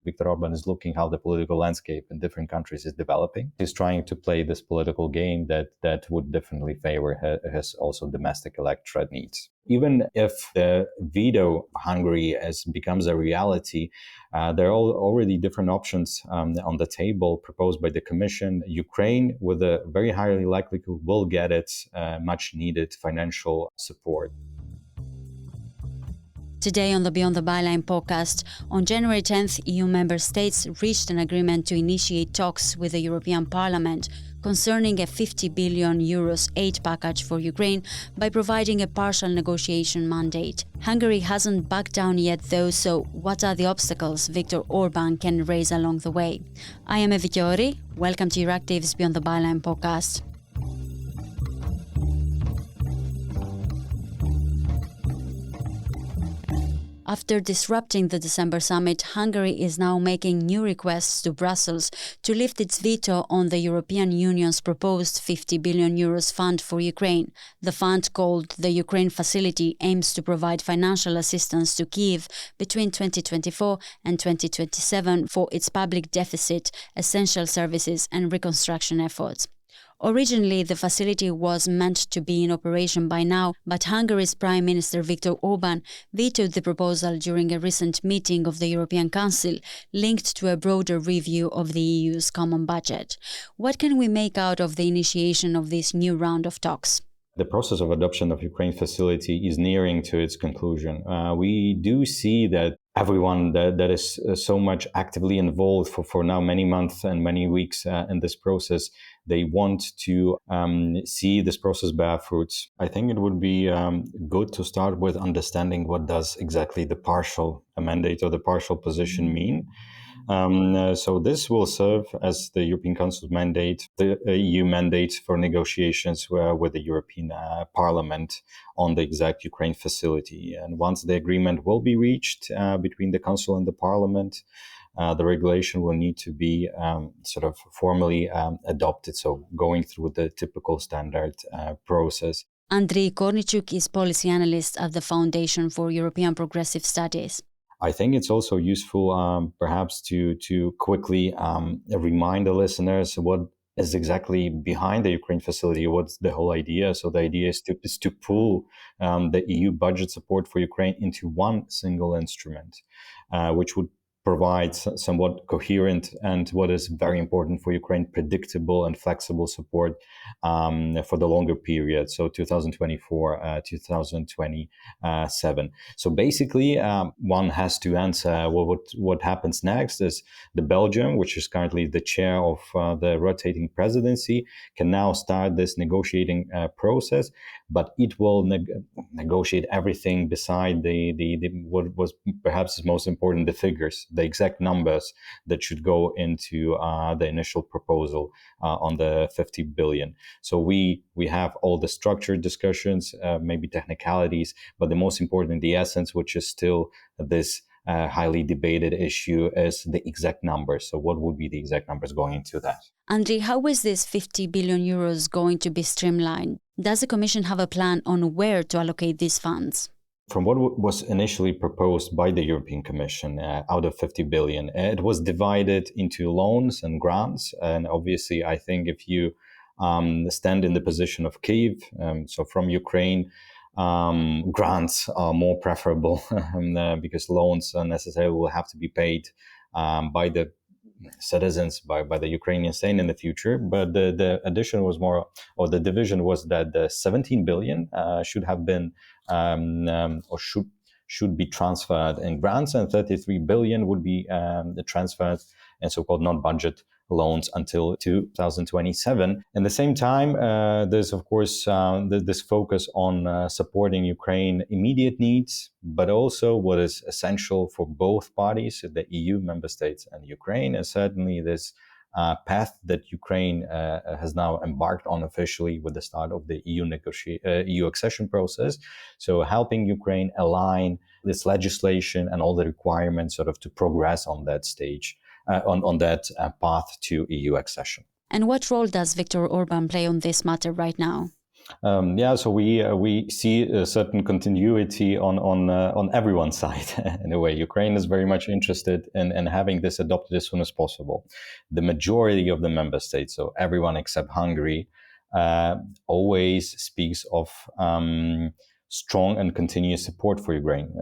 Viktor Orbán is looking how the political landscape in different countries is developing. He's trying to play this political game that would definitely favor his also domestic electorate needs. Even if the veto Hungary becomes a reality, there are already different options on the table proposed by the Commission. Ukraine, with a very highly likelihood, will get its much needed financial support. Today on the Beyond the Byline podcast, on January 10th, EU member states reached an agreement to initiate talks with the European Parliament concerning a 50 billion euros aid package for Ukraine by providing a partial negotiation mandate. Hungary hasn't backed down yet though, so what are the obstacles Viktor Orbán can raise along the way? I am Vitori. Welcome to Euractiv's Beyond the Byline podcast. After disrupting the December summit, Hungary is now making new requests to Brussels to lift its veto on the European Union's proposed 50 billion euros fund for Ukraine. The fund, called the Ukraine Facility, aims to provide financial assistance to Kyiv between 2024 and 2027 for its public deficit, essential services and reconstruction efforts. Originally, the facility was meant to be in operation by now, but Hungary's Prime Minister Viktor Orbán vetoed the proposal during a recent meeting of the European Council, linked to a broader review of the EU's common budget. What can we make out of the initiation of this new round of talks? The process of adoption of Ukraine facility is nearing to its conclusion. We do see that everyone that is so much actively involved for now many months and many weeks in this process, they want to see this process bear fruits. I think it would be good to start with understanding what does exactly the partial mandate or the partial position mean. So this will serve as the European Council's mandate, the EU mandate for negotiations with the European Parliament on the exact Ukraine facility. And once the agreement will be reached between the Council and the Parliament, the regulation will need to be sort of formally adopted. So going through the typical standard process. Andriy Korniychuk is policy analyst at the Foundation for European Progressive Studies. I think it's also useful, perhaps, to quickly remind the listeners what is exactly behind the Ukraine facility. What's the whole idea? So the idea is to pool the EU budget support for Ukraine into one single instrument, which would provide somewhat coherent and, what is very important for Ukraine, predictable and flexible support for the longer period, so 2024, 2027. So basically, one has to answer what happens next is the Belgium, which is currently the chair of the rotating presidency, can now start this negotiating process, but it will negotiate everything beside the what was perhaps most important, the figures, the exact numbers that should go into the initial proposal on the 50 billion. So we have all the structured discussions, maybe technicalities, but the most important, the essence, which is still this highly debated issue, is the exact numbers. So what would be the exact numbers going into that? Andriy, how is this 50 billion euros going to be streamlined? Does the Commission have a plan on where to allocate these funds? From what was initially proposed by the European Commission, out of 50 billion, it was divided into loans and grants. And obviously, I think if you stand in the position of Kyiv, so from Ukraine, grants are more preferable because loans necessarily will have to be paid by the citizens, by the Ukrainian state in the future. But the addition was more, or the division was that the 17 billion should have been or should be transferred in grants, and 33 billion would be transferred in so-called non-budget loans until 2027. At the same time, there's of course this focus on supporting Ukraine immediate needs, but also what is essential for both parties, the EU member states and Ukraine, is certainly this path that Ukraine has now embarked on officially with the start of the EU accession process. So helping Ukraine align this legislation and all the requirements sort of to progress on that stage, on that path to EU accession. And what role does Viktor Orbán play on this matter right now? So we see a certain continuity on everyone's side. In a way, Ukraine is very much interested in having this adopted as soon as possible. The majority of the member states, so everyone except Hungary, always speaks of strong and continuous support for Ukraine,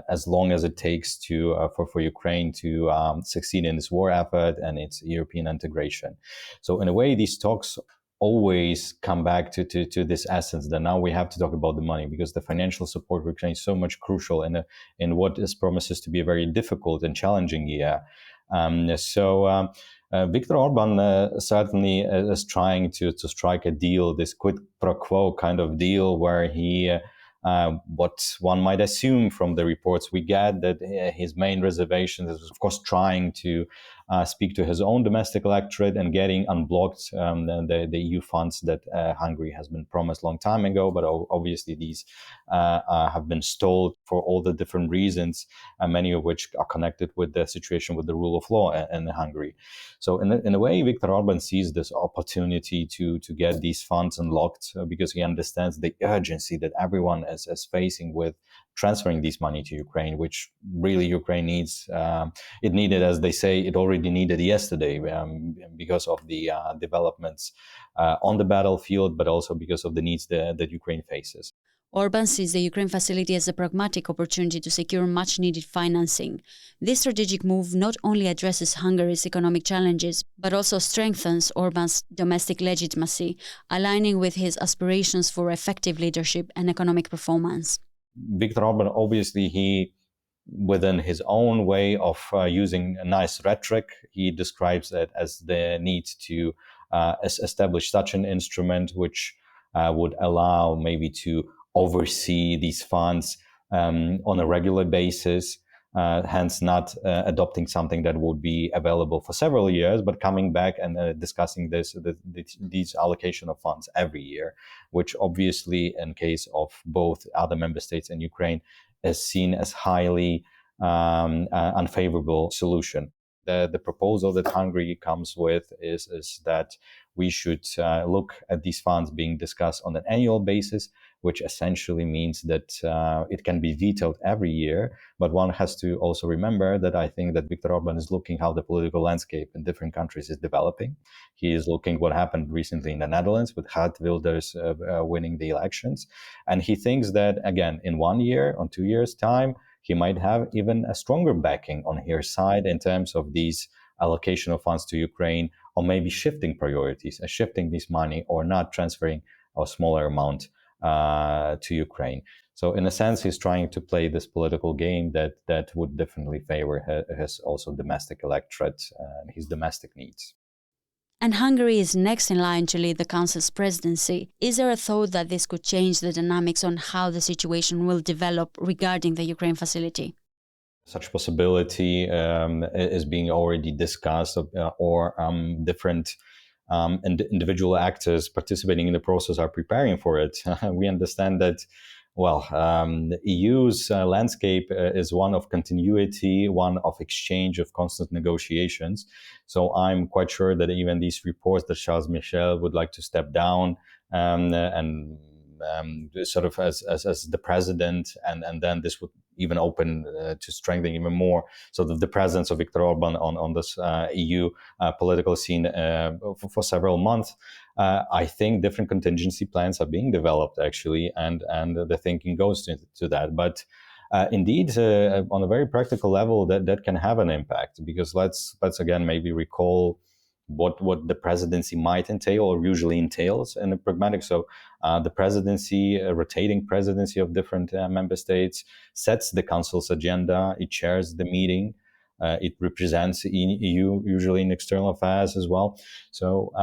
as long as it takes for Ukraine to succeed in this war effort and its European integration. So in a way, these talks always come back to this essence that now we have to talk about the money, because the financial support for Ukraine is so much crucial in what is promises to be a very difficult and challenging year. Viktor Orbán certainly is trying to strike a deal, this quid pro quo kind of deal, where he what one might assume from the reports we get, that his main reservation is, of course, trying to speak to his own domestic electorate and getting unblocked the EU funds that Hungary has been promised a long time ago. But obviously these have been stalled for all the different reasons, many of which are connected with the situation with the rule of law in Hungary. So in a way, Viktor Orbán sees this opportunity to get these funds unlocked, because he understands the urgency that everyone is facing with transferring this money to Ukraine, which really Ukraine needs. It needed, as they say, it already needed yesterday, because of the developments on the battlefield, but also because of the needs that Ukraine faces. Orbán sees the Ukraine facility as a pragmatic opportunity to secure much-needed financing. This strategic move not only addresses Hungary's economic challenges, but also strengthens Orbán's domestic legitimacy, aligning with his aspirations for effective leadership and economic performance. Viktor Orbán, obviously, he, within his own way of using a nice rhetoric, he describes it as the need to establish such an instrument which would allow maybe to oversee these funds on a regular basis, hence not adopting something that would be available for several years, but coming back and discussing these allocation of funds every year, which obviously, in case of both other member states and Ukraine, is seen as highly unfavorable solution. The proposal that Hungary comes with is that we should look at these funds being discussed on an annual basis, which essentially means that it can be vetoed every year. But one has to also remember that I think that Viktor Orbán is looking how the political landscape in different countries is developing. He is looking what happened recently in the Netherlands with Geert Wilders winning the elections. And he thinks that, again, in 1 year, on 2 years' time, he might have even a stronger backing on his side in terms of these allocation of funds to Ukraine, or maybe shifting priorities, shifting this money, or not transferring a smaller amount to Ukraine. So in a sense, he's trying to play this political game that would definitely favor his also domestic electorate and his domestic needs. And Hungary is next in line to lead the Council's presidency. Is there a thought that this could change the dynamics on how the situation will develop regarding the Ukraine facility? Such possibility is being already discussed, or different individual actors participating in the process are preparing for it. We understand that, the EU's landscape is one of continuity, one of exchange, of constant negotiations. So I'm quite sure that even these reports that Charles Michel would like to step down and sort of as the president, and then this would even open to strengthen even more so that the presence of Viktor Orbán on this EU political scene for several months. I think different contingency plans are being developed, actually, and the thinking goes to that. But indeed, on a very practical level, that can have an impact, because let's again maybe recall what the presidency might entail, or usually entails, in a pragmatic. So the presidency, rotating presidency of different member states, sets the council's agenda. It chairs the meeting. It represents EU, usually in external affairs as well. So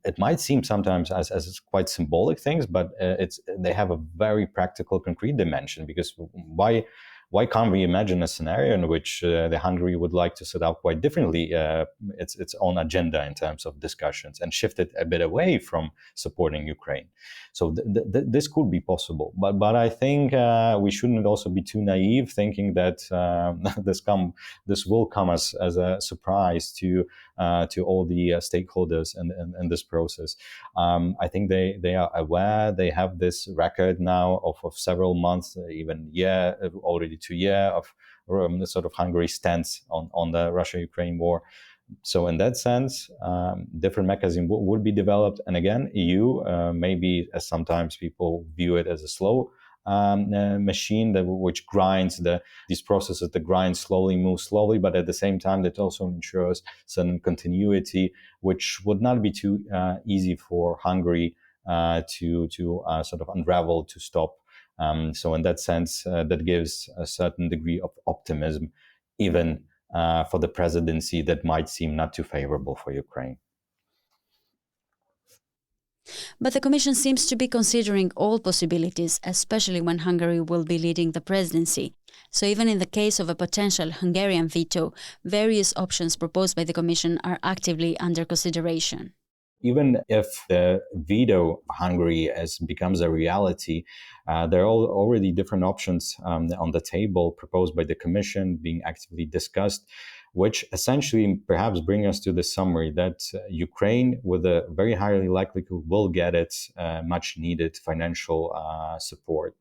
it might seem sometimes as quite symbolic things, but they have a very practical, concrete dimension. Because why why can't we imagine a scenario in which the Hungary would like to set up quite differently its own agenda in terms of discussions and shift it a bit away from supporting Ukraine? So this could be possible, but I think we shouldn't also be too naive, thinking that this will come as a surprise to all the stakeholders in this process. I think they are aware. They have this record now of several months, even already 2 years of the sort of Hungary stance on the Russia-Ukraine war. So in that sense, different mechanism would be developed. And again, EU, maybe as sometimes people view it as a slow machine which grinds these processes that grind slowly, move slowly, but at the same time that also ensures some continuity, which would not be too easy for Hungary to sort of unravel, to stop. So in that sense, that gives a certain degree of optimism, even for the presidency that might seem not too favorable for Ukraine. But the Commission seems to be considering all possibilities, especially when Hungary will be leading the presidency. So even in the case of a potential Hungarian veto, various options proposed by the Commission are actively under consideration. Even if the veto of Hungary becomes a reality, there are already different options on the table proposed by the Commission, being actively discussed, which essentially perhaps bring us to the summary that Ukraine, with a very highly likelihood, will get its much needed financial support.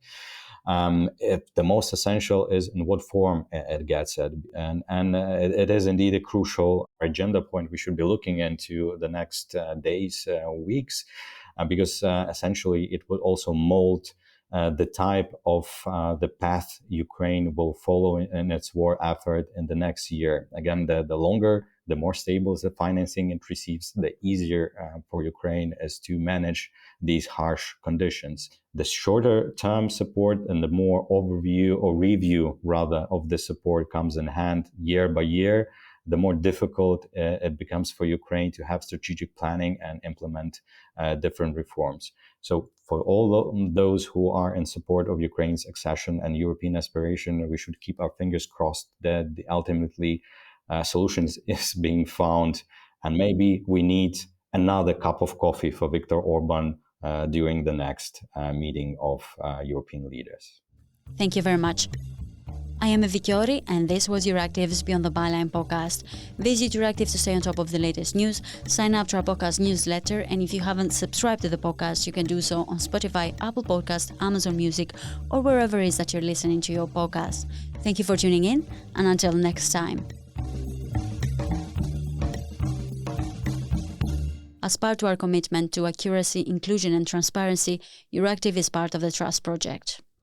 If the most essential is in what form it gets it. And it is indeed a crucial agenda point we should be looking into the next days, weeks, because essentially it will also mold the type of the path Ukraine will follow in its war effort in the next year. Again, the longer, the more stable the financing it receives, the easier for Ukraine is to manage these harsh conditions. The shorter term support and the more overview or review rather of the support comes in hand year by year, the more difficult it becomes for Ukraine to have strategic planning and implement different reforms. So for all those who are in support of Ukraine's accession and European aspiration, we should keep our fingers crossed that ultimately solutions is being found. And maybe we need another cup of coffee for Viktor Orbán during the next meeting of European leaders. Thank you very much. I am Viktor, and this was Euractiv's Beyond the Byline podcast. Visit Euractiv to stay on top of the latest news, sign up to our podcast newsletter, and if you haven't subscribed to the podcast, you can do so on Spotify, Apple Podcasts, Amazon Music, or wherever it is that you're listening to your podcast. Thank you for tuning in, and until next time. As part of our commitment to accuracy, inclusion, and transparency, Euractiv is part of the Trust Project.